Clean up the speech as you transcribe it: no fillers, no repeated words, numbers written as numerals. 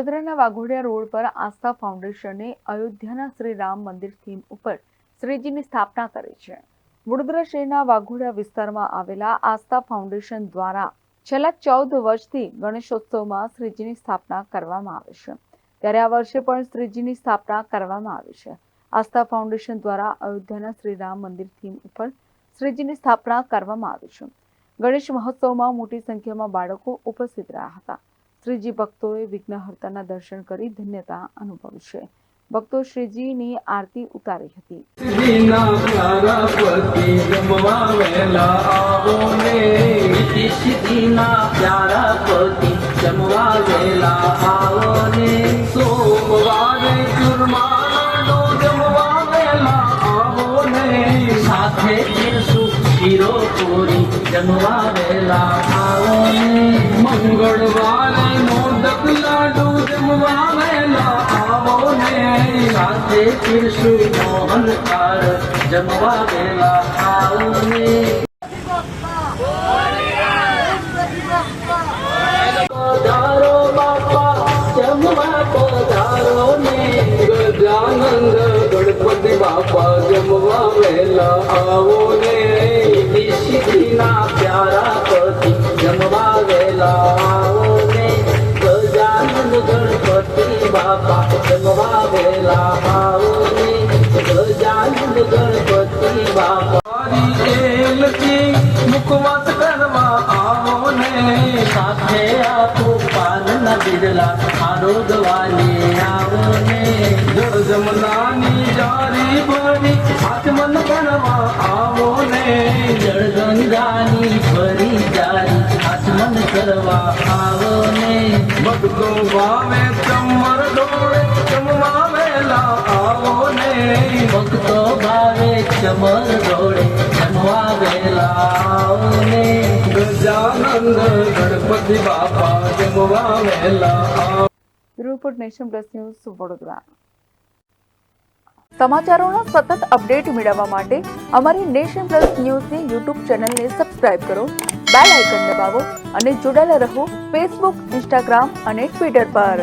વડોદરાના વાઘોડિયા રોડ પર આસ્થા ફાઉન્ડેશને અયોધ્યાના શ્રી રામ મંદિર થીમ ઉપર શ્રીજીની સ્થાપના કરી છે। વડોદરા શહેરના વાઘોડિયા વિસ્તારમાં આવેલા આસ્થા ફાઉન્ડેશન દ્વારા છેલ્લા 14 વર્ષથી ગણેશોત્સવમાં શ્રીજીની સ્થાપના કરવામાં આવે છે, ત્યારે આ વર્ષે પણ શ્રીજીની સ્થાપના કરવામાં આવી છે। આસ્થા ફાઉન્ડેશન દ્વારા અયોધ્યાના શ્રી રામ મંદિર થીમ ઉપર શ્રીજીની સ્થાપના કરવામાં આવી છે। ગણેશ મહોત્સવમાં મોટી સંખ્યામાં બાળકો ઉપસ્થિત રહ્યા હતા। શ્રીજી ભક્તોએ વિઘ્નહર્તાના દર્શન કરી ધન્યતા અનુભવી છે। ભક્તો શ્રીજીની આરતી ઉતારી હતી। मंगलवारे मोदक लाडू जमवा वेला आवो ने साथे तिरसु मोहन थाल जमवा वेला आवो ने पधारो बापा जमवा पधारो ने गजानंद गणपति बापा जमवा वेला आवो ने सिद्धीना प्यारा पति जमवा वेला आवो ने गजानंद गणपति बापा जमवा वेला आवो ने गजानंद गणपति बापा एलकी मुखवास करवा आवो ने साथे आपो पान न बिरला आरोगवाले आवो ने जड़ जमनानी जारी भरी आचमन करवा आवो ने जड़ गंगानी भरी जारी आचमन करवा आवो ने भक्तो भावे चमर डोळे जमवा वेला आवो ने भक्तो भावे चमर डोळे जमवा वेला आवो ने गजानंद गणपति बापा जमवा वेला। Report nation plus news Vadodara. સમાચારોના સતત અપડેટ મેળવવા માટે અમારી નેશન પ્લસ ન્યૂઝની યુટ્યુબ ચેનલને સબસ્ક્રાઇબ કરો, બેલ આઇકન દબાવો અને જોડાયેલા રહો ફેસબુક, ઇન્સ્ટાગ્રામ અને ટ્વિટર પર।